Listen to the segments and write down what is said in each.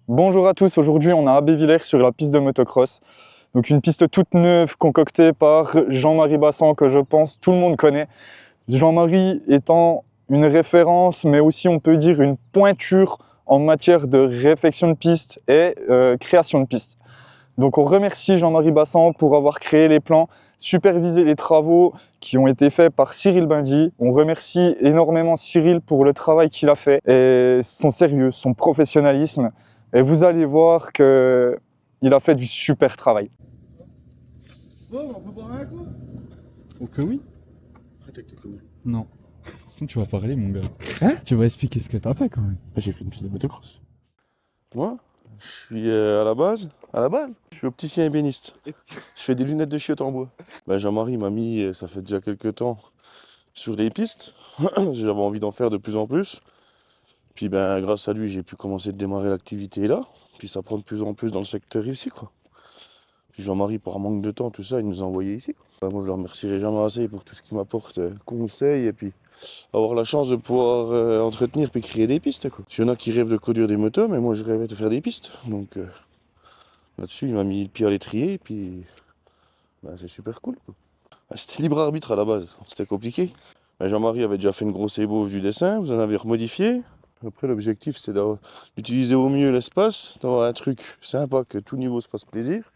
Bonjour à tous, aujourd'hui on est à Abbé-Villers sur la piste de motocross. Donc une piste toute neuve concoctée par Jean-Marie Bassan que je pense tout le monde connaît. Jean-Marie étant une référence mais aussi on peut dire une pointure en matière de réfection de piste et création de piste. Donc on remercie Jean-Marie Bassan pour avoir créé les plans, supervisé les travaux qui ont été faits par Cyril Bindy. On remercie énormément Cyril pour le travail qu'il a fait et son sérieux, son professionnalisme. Et vous allez voir qu'il a fait du super travail. Bon, on peut boire un coup? Oh que oui. Arrête avec tes conneries. Non. Sinon tu vas parler mon gars. Hein? Tu vas expliquer ce que t'as fait quand même. J'ai fait une piste de motocross. Moi, je suis à la base, je suis opticien ébéniste. Je fais des lunettes de chiottes en bois. Jean-Marie m'a mis, ça fait déjà quelques temps, sur les pistes. J'avais envie d'en faire de plus en plus. Puis grâce à lui, j'ai pu commencer de démarrer l'activité là. Puis ça prend de plus en plus dans le secteur ici, quoi. Puis Jean-Marie, par manque de temps, tout ça, il nous a envoyés ici. Moi, je le remercierai jamais assez pour tout ce qu'il m'apporte, conseils, et puis avoir la chance de pouvoir entretenir puis créer des pistes, quoi. Il y en a qui rêvent de conduire des motos, mais moi, je rêvais de faire des pistes. Donc là-dessus, il m'a mis le pied à l'étrier, et puis c'est super cool, quoi. C'était libre arbitre à la base, c'était compliqué. Jean-Marie avait déjà fait une grosse ébauche du dessin, vous en avez remodifié. Après, l'objectif, c'est d'utiliser au mieux l'espace, d'avoir un truc sympa, que tout niveau se fasse plaisir.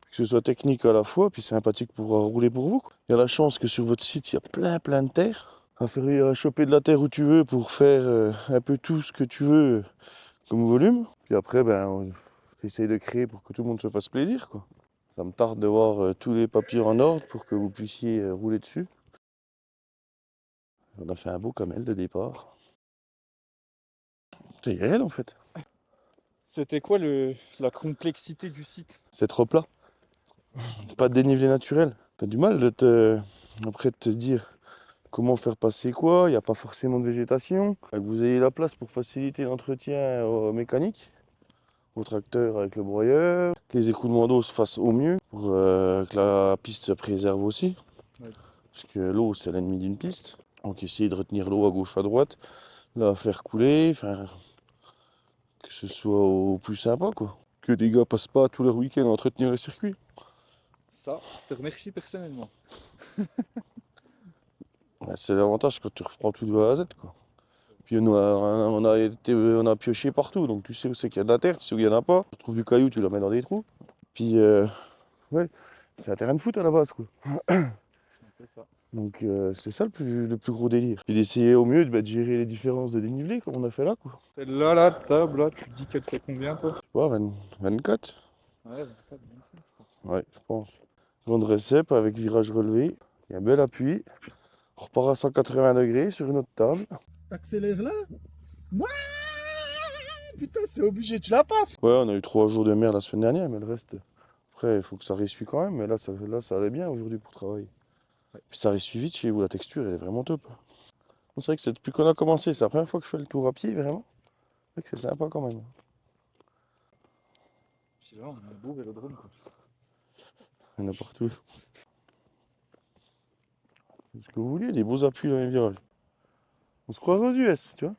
Que ce soit technique à la fois, puis sympathique pour rouler pour vous, quoi. Il y a la chance que sur votre site, il y a plein de terre. À choper de la terre où tu veux pour faire un peu tout ce que tu veux comme volume. Puis après, on essaye de créer pour que tout le monde se fasse plaisir, quoi. Ça me tarde de voir tous les papiers en ordre pour que vous puissiez rouler dessus. On a fait un beau camel de départ. C'est raide en fait. C'était quoi la complexité du site? C'est trop plat. Pas de dénivelé naturel. T'as du mal après de te dire comment faire passer quoi, il n'y a pas forcément de végétation. Que vous ayez la place pour faciliter l'entretien mécanique, au tracteur avec le broyeur, que les écoulements d'eau se fassent au mieux pour que la piste se préserve aussi. Ouais. Parce que l'eau, c'est l'ennemi d'une piste. Donc essayer de retenir l'eau à gauche, à droite, la faire couler, que ce soit au plus sympa, quoi. Que des gars passent pas tous leurs week-ends à entretenir le circuit. Ça, je te remercie personnellement. C'est l'avantage quand tu reprends tout de A à Z, quoi. Puis on a pioché partout, donc tu sais où c'est qu'il y a de la terre, tu sais où il n'y en a pas. Tu trouves du caillou, tu le mets dans des trous. Puis ouais, c'est un terrain de foot à la base, quoi. C'est un peu ça. Donc c'est ça le plus gros délire. Puis d'essayer au mieux de gérer les différences de dénivelé comme on a fait là, quoi. Celle-là, la table, là, tu te dis qu'elle fait combien, toi? Je sais pas, 24? Ouais, la table, 25. Ouais, je pense. Grande récep avec virage relevé. Il y a un bel appui. On repart à 180 degrés sur une autre table. T'accélères là? Ouais. Putain, c'est obligé, tu la passes. Ouais, on a eu 3 jours de mer la semaine dernière, mais le reste, après, il faut que ça ressuie quand même. Mais là, ça allait bien aujourd'hui pour travailler. Ouais. Puis ça ressuit vite chez vous, la texture, elle est vraiment top. C'est vrai que c'est depuis qu'on a commencé, c'est la première fois que je fais le tour à pied, vraiment. C'est vrai que c'est sympa quand même. Puis là, on a un beau vélodrome, quoi. Il y en a partout. C'est ce que vous voulez, des beaux appuis dans les virages. On se croirait aux US, tu vois.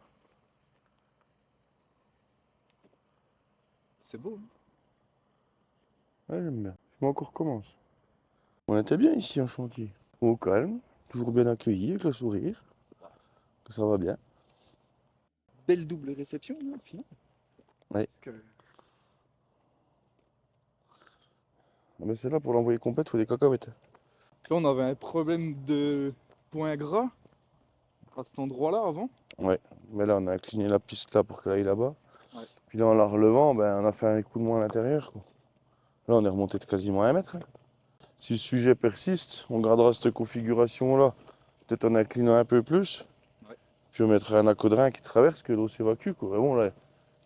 C'est beau, hein? Ouais, j'aime bien. Moi, qu'on recommence. On était bien ici en chantier. Au calme, toujours bien accueilli, avec le sourire. Ça va bien. Belle double réception, là, au final. Ouais. Parce que... Mais c'est là pour l'envoyer complète, il faut des cacahuètes. Là, on avait un problème de point gras à cet endroit-là avant. Ouais, mais là on a incliné la piste là pour qu'elle aille là-bas. Ouais. Puis là en la relevant, on a fait un écoulement à l'intérieur, quoi. Là on est remonté de quasiment 1 mètre, hein. Si le sujet persiste, on gardera cette configuration là, peut-être en inclinant un peu plus. Ouais. Puis on mettra un accodrin qui traverse, que l'eau s'évacue, quoi. Mais bon là,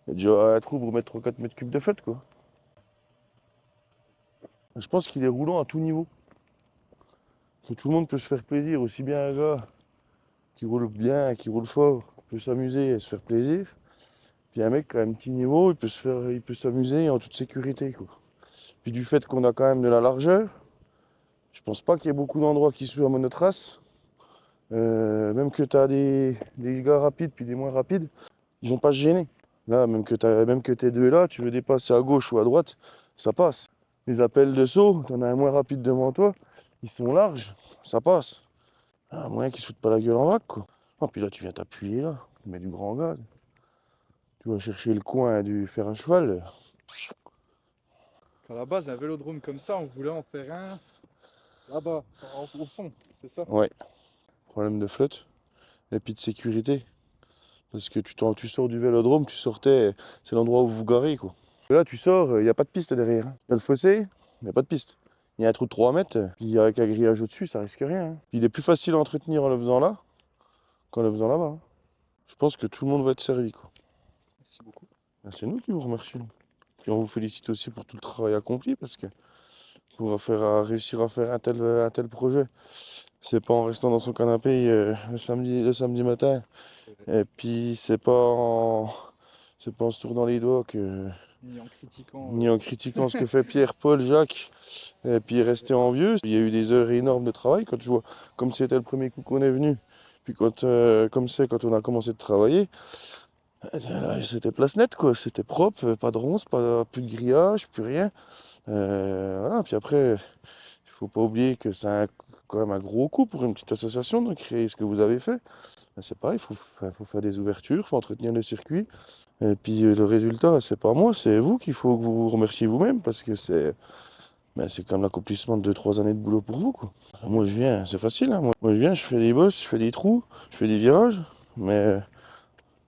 il y a déjà un trou pour mettre 3-4 mètres cubes de fête, quoi. Je pense qu'il est roulant à tout niveau. Que tout le monde peut se faire plaisir, aussi bien un gars qui roule bien, qui roule fort, peut s'amuser et se faire plaisir. Puis un mec qui a un petit niveau, il peut s'amuser en toute sécurité, quoi. Puis du fait qu'on a quand même de la largeur, je pense pas qu'il y ait beaucoup d'endroits qui soient à monotrace. Même que tu as des gars rapides puis des moins rapides, ils vont pas se gêner. Là, même que t'es deux là, tu veux dépasser à gauche ou à droite, ça passe. Les appels de saut, t'en as un moins rapide devant toi, ils sont larges, ça passe. À moins qu'ils se foutent pas la gueule en vrac, quoi. Ah, puis là, tu viens t'appuyer là, tu mets du grand gaz. Tu vas chercher le coin du fer à cheval. À la base, un vélodrome comme ça, on voulait en faire un là-bas, au fond, c'est ça? Ouais. Problème de flotte. Et puis de sécurité. Parce que tu sors du vélodrome, tu sortais, c'est l'endroit où vous vous garez, quoi. Et là, tu sors, il n'y a pas de piste derrière. Il y a le fossé, il n'y a pas de piste. Il y a un trou de 3 mètres, puis avec un grillage au-dessus, ça risque rien. Hein. Puis il est plus facile à entretenir en le faisant là qu'en le faisant là-bas. Hein. Je pense que tout le monde va être servi, quoi. Merci beaucoup. Ben, c'est nous qui vous remercions. Puis on vous félicite aussi pour tout le travail accompli, parce que pour réussir à faire un tel projet, c'est pas en restant dans son canapé le samedi matin. Et puis c'est pas en se tournant les doigts Ni en critiquant. ni en critiquant ce que fait Pierre, Paul, Jacques, et puis rester envieux. Il y a eu des heures énormes de travail quand je vois, comme c'était le premier coup qu'on est venu, puis quand on a commencé de travailler, là, c'était place nette quoi, c'était propre, pas de ronces, plus de grillage, plus rien. Voilà, puis après, il faut pas oublier que c'est quand même un gros coût pour une petite association de créer ce que vous avez fait. Ben, c'est pareil, il faut faire des ouvertures, il faut entretenir le circuit. Et puis le résultat, c'est pas moi, c'est vous qu'il faut que vous vous remerciez vous-même parce que c'est quand même l'accomplissement de 2-3 années de boulot pour vous. Quoi. Moi je viens, c'est facile, hein, moi je viens, je fais des bosses, je fais des trous, je fais des virages, mais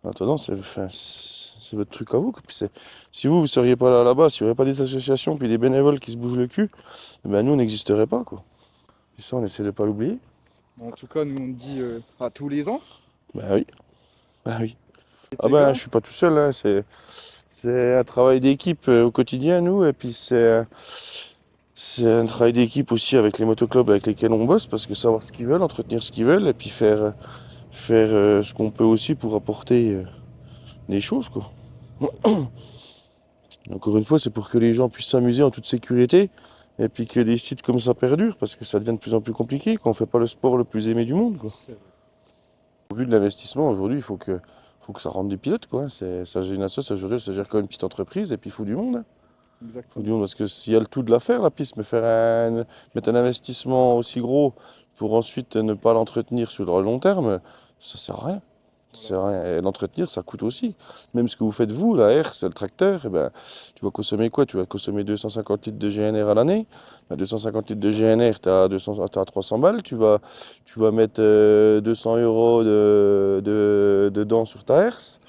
maintenant c'est votre truc à vous. Quoi. Puis si vous ne seriez pas là là-bas, s'il n'y aurait pas des associations puis des bénévoles qui se bougent le cul, ben nous on n'existerait pas. Quoi. Et ça on essaie de ne pas l'oublier. En tout cas, nous on dit à tous les ans. Ben oui, ben oui. C'était Ah ben grand. je suis pas tout seul, hein, c'est un travail d'équipe au quotidien nous, et puis c'est un travail d'équipe aussi avec les motoclubs avec lesquels on bosse, parce que savoir ce qu'ils veulent, entretenir ce qu'ils veulent, et puis faire ce qu'on peut aussi pour apporter des choses, quoi. Encore une fois, c'est pour que les gens puissent s'amuser en toute sécurité, et puis que des sites comme ça perdurent, parce que ça devient de plus en plus compliqué quand on fait pas le sport le plus aimé du monde, quoi. C'est vrai. Au vu de l'investissement, aujourd'hui, il faut que ça rentre des pilotes, quoi. Ça gère une association, aujourd'hui, ça gère comme une petite entreprise, et puis il faut du monde. Hein. Faut Exactement. du monde, parce que s'il y a le tout de la faire, la piste, mais mettre un investissement aussi gros pour ensuite ne pas l'entretenir sur le long terme, ça sert à rien. Ça sert à rien. Et l'entretenir, ça coûte aussi. Même ce que vous faites vous, la herse, le tracteur, eh ben, tu vas consommer quoi? Tu vas consommer 250 litres de GNR à l'année. Ben, 250 litres de GNR, tu as 300 balles. Tu vas mettre 200 € dedans sur ta herse,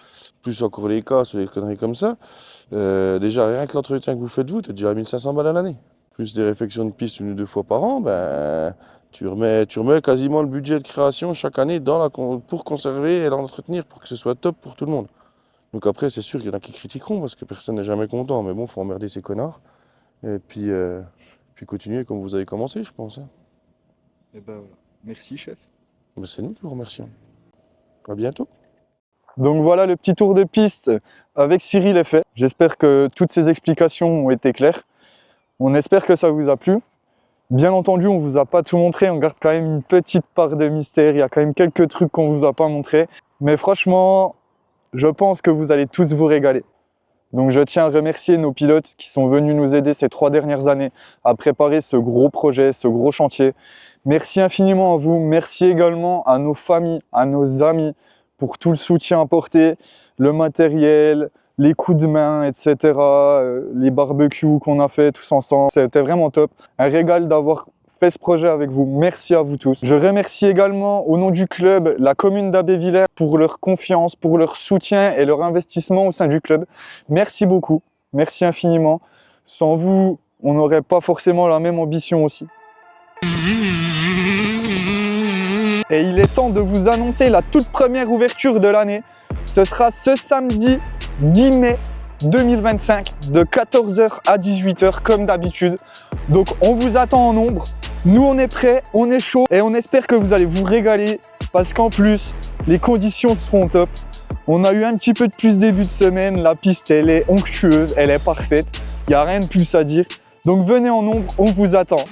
plus encore les casses ou les conneries comme ça. Déjà, rien que l'entretien que vous faites vous, tu as déjà 1500 balles à l'année. Plus des réfections de piste 1 ou 2 fois par an, ben, tu remets quasiment le budget de création chaque année pour conserver et l'entretenir pour que ce soit top pour tout le monde. Donc après, c'est sûr qu'il y en a qui critiqueront parce que personne n'est jamais content, mais bon, faut emmerder ces connards. Et puis continuer comme vous avez commencé, je pense. Hein. Et ben voilà. Merci, chef. Ben, c'est nous qui vous remercions. À bientôt. Donc voilà, le petit tour de piste avec Cyril est fait. J'espère que toutes ces explications ont été claires. On espère que ça vous a plu. Bien entendu, on vous a pas tout montré, on garde quand même une petite part de mystère. Il y a quand même quelques trucs qu'on vous a pas montré. Mais franchement, je pense que vous allez tous vous régaler. Donc je tiens à remercier nos pilotes qui sont venus nous aider ces 3 dernières années à préparer ce gros projet, ce gros chantier. Merci infiniment à vous. Merci également à nos familles, à nos amis pour tout le soutien apporté, le matériel, les coups de main, etc., les barbecues qu'on a fait tous ensemble. C'était vraiment top. Un régal d'avoir fait ce projet avec vous. Merci à vous tous. Je remercie également au nom du club la commune d'Abbé-Villers pour leur confiance, pour leur soutien et leur investissement au sein du club. Merci beaucoup. Merci infiniment. Sans vous, on n'aurait pas forcément la même ambition aussi. Et il est temps de vous annoncer la toute première ouverture de l'année. Ce sera ce samedi 10 mai 2025 de 14h à 18h comme d'habitude. Donc on vous attend en nombre. Nous on est prêts, on est chaud et on espère que vous allez vous régaler parce qu'en plus les conditions seront top. On a eu un petit peu de plus début de semaine, la piste elle est onctueuse, elle est parfaite. Il n'y a rien de plus à dire. Donc venez en nombre, on vous attend.